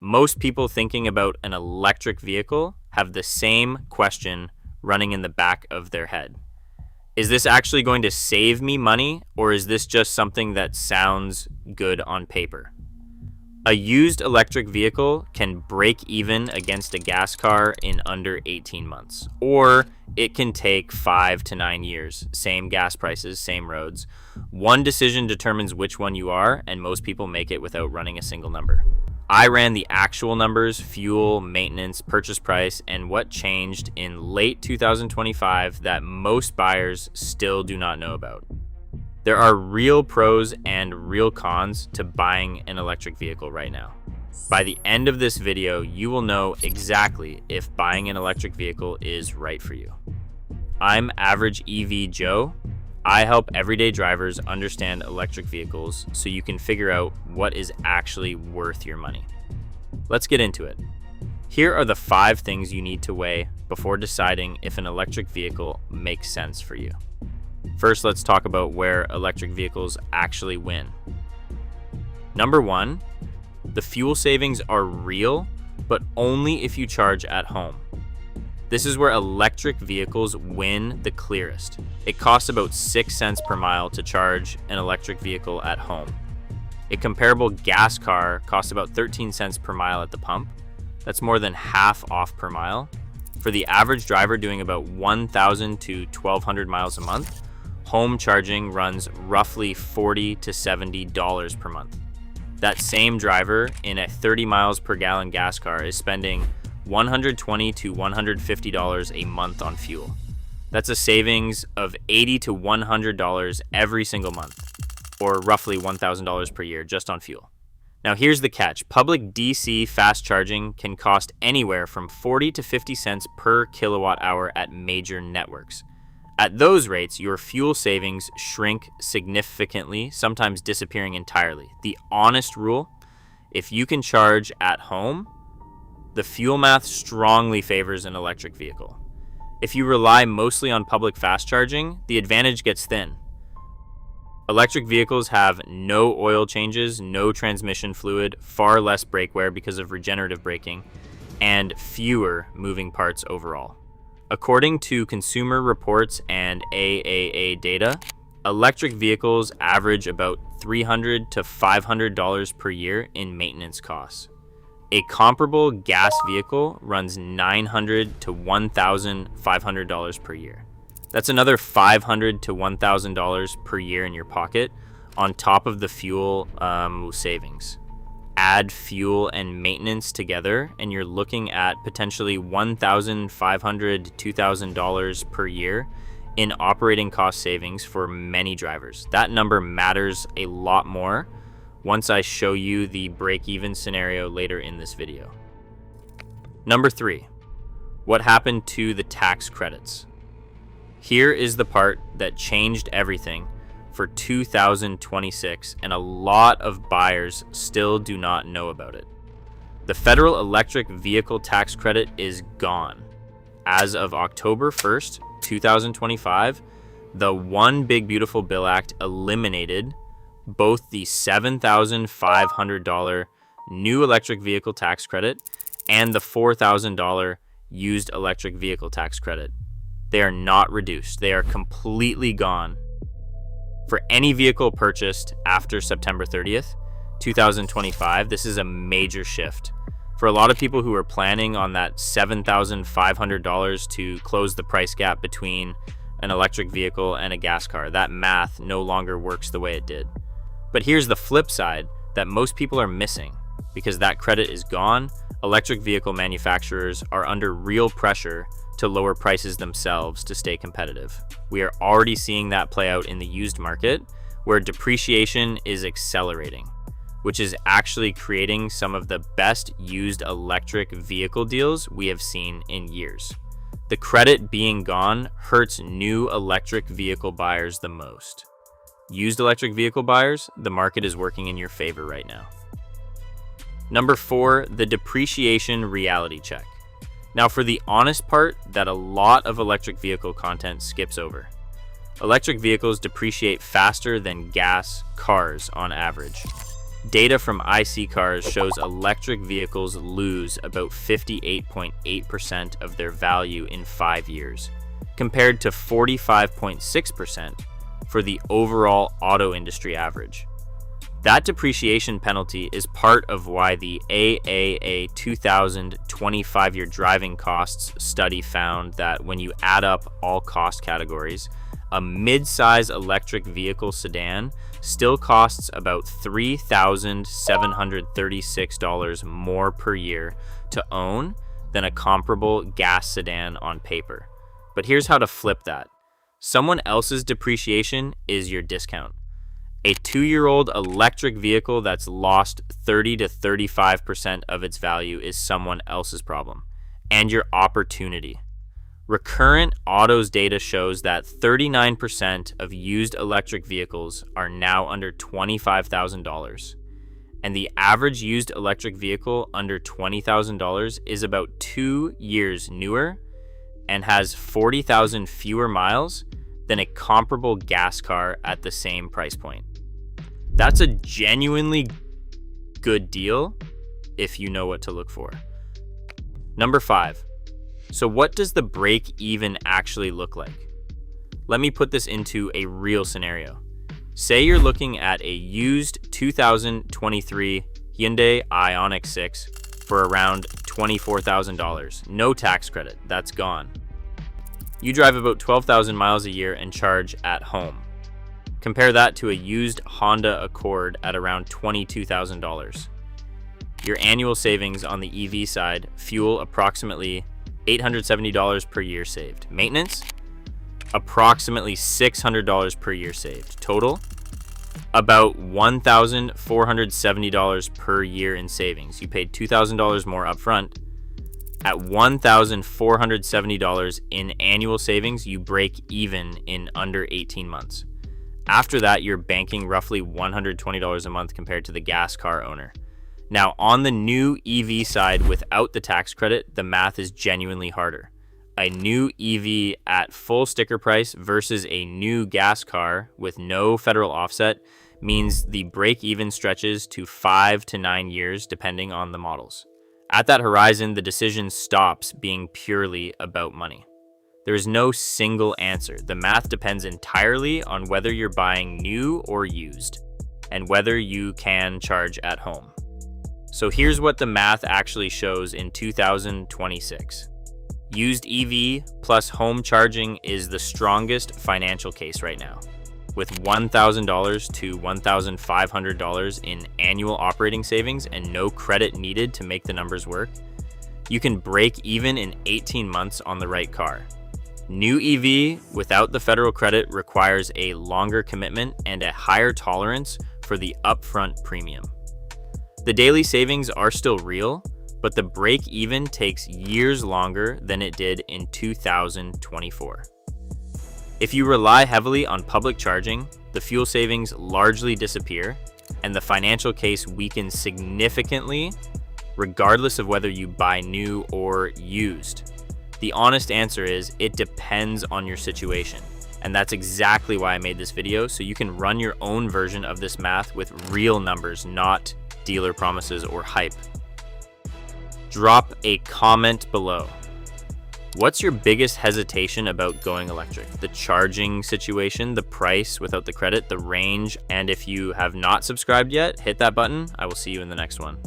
Most people thinking about an electric vehicle have the same question running in the back of their head. Is this actually going to save me money, or is this just something that sounds good on paper? A used electric vehicle can break even against a gas car in under 18 months, or it can take 5 to 9 years. Same gas prices, same roads. One decision determines which one you are, and most people make it without running a single number. I ran the actual numbers, fuel, maintenance, purchase price, and what changed in late 2025 that most buyers still do not know about. There are real pros and real cons to buying an electric vehicle right now. By the end of this video, you will know exactly if buying an electric vehicle is right for you. I'm Average EV Joe. I help everyday drivers understand electric vehicles so you can figure out what is actually worth your money. Let's get into it. Here are the 5 things you need to weigh before deciding if an electric vehicle makes sense for you. First, let's talk about where electric vehicles actually win. Number 1, the fuel savings are real, but only if you charge at home. This is where electric vehicles win the clearest. It costs about 6 cents per mile to charge an electric vehicle at home. A comparable gas car costs about 13 cents per mile at the pump. That's more than half off per mile. For the average driver doing about 1,000 to 1,200 miles a month, home charging runs roughly $40 to $70 per month. That same driver in a 30 miles per gallon gas car is spending $120 to $150 a month on fuel. That's a savings of $80 to $100 every single month, or roughly $1,000 per year just on fuel. Now here's the catch. Public DC fast charging can cost anywhere from 40 to 50 cents per kilowatt hour at major networks. At those rates, your fuel savings shrink significantly, sometimes disappearing entirely. The honest rule, if you can charge at home, the fuel math strongly favors an electric vehicle. If you rely mostly on public fast charging, the advantage gets thin. Electric vehicles have no oil changes, no transmission fluid, far less brake wear because of regenerative braking, and fewer moving parts overall. According to Consumer Reports and AAA data, electric vehicles average about $300 to $500 per year in maintenance costs. A comparable gas vehicle runs $900 to $1,500 per year. That's another $500 to $1,000 per year in your pocket on top of the fuel savings. Add fuel and maintenance together, and you're looking at potentially $1,500 to $2,000 per year in operating cost savings for many drivers. That number matters a lot more once I show you the break-even scenario later in this video. Number 3, what happened to the tax credits? Here is the part that changed everything for 2026, and a lot of buyers still do not know about it. The federal electric vehicle tax credit is gone. As of October 1st, 2025, the One Big Beautiful Bill Act eliminated both the $7,500 new electric vehicle tax credit and the $4,000 used electric vehicle tax credit. They are not reduced. They are completely gone. For any vehicle purchased after September 30th, 2025, this is a major shift. For a lot of people who are planning on that $7,500 to close the price gap between an electric vehicle and a gas car, that math no longer works the way it did. But here's the flip side that most people are missing. Because that credit is gone, electric vehicle manufacturers are under real pressure to lower prices themselves to stay competitive. We are already seeing that play out in the used market, where depreciation is accelerating, which is actually creating some of the best used electric vehicle deals we have seen in years. The credit being gone hurts new electric vehicle buyers the most. Used electric vehicle buyers, the market is working in your favor right now. Number 4, the depreciation reality check. Now for the honest part that a lot of electric vehicle content skips over. Electric vehicles depreciate faster than gas cars on average. Data from iSeeCars shows electric vehicles lose about 58.8% of their value in 5 years, compared to 45.6% for the overall auto industry average. That depreciation penalty is part of why the AAA 2000 25-year driving costs study found that when you add up all cost categories, a mid-size electric vehicle sedan still costs about $3,736 more per year to own than a comparable gas sedan on paper. But here's how to flip that. Someone else's depreciation is your discount. A 2-year-old electric vehicle that's lost 30 to 35% of its value is someone else's problem, and your opportunity. Recurrent Auto's data shows that 39% of used electric vehicles are now under $25,000, and the average used electric vehicle under $20,000 is about 2 years newer and has 40,000 fewer miles than a comparable gas car at the same price point. That's a genuinely good deal if you know what to look for. Number 5. So what does the break even actually look like? Let me put this into a real scenario. Say you're looking at a used 2023 Hyundai Ioniq 6 for around $24,000. No tax credit, that's gone. You drive about 12,000 miles a year and charge at home. Compare that to a used Honda Accord at around $22,000. Your annual savings on the EV side, fuel approximately $870 per year saved. Maintenance, approximately $600 per year saved. Total, about $1,470 per year in savings. You paid $2,000 more upfront. At $1,470 in annual savings, you break even in under 18 months. After that, you're banking roughly $120 a month compared to the gas car owner. Now, on the new EV side, without the tax credit, the math is genuinely harder. A new EV at full sticker price versus a new gas car with no federal offset means the break-even stretches to 5 to 9 years, depending on the models. At that horizon, the decision stops being purely about money. There is no single answer. The math depends entirely on whether you're buying new or used, and whether you can charge at home. So here's what the math actually shows in 2026. Used EV plus home charging is the strongest financial case right now. With $1,000 to $1,500 in annual operating savings and no credit needed to make the numbers work, you can break even in 18 months on the right car. New EV without the federal credit requires a longer commitment and a higher tolerance for the upfront premium. The daily savings are still real, but the break even takes years longer than it did in 2024. If you rely heavily on public charging, the fuel savings largely disappear, and the financial case weakens significantly, regardless of whether you buy new or used. The honest answer is it depends on your situation. And that's exactly why I made this video, so you can run your own version of this math with real numbers, not dealer promises or hype. Drop a comment below. What's your biggest hesitation about going electric? The charging situation, the price without the credit, the range, and if you have not subscribed yet, hit that button. I will see you in the next one.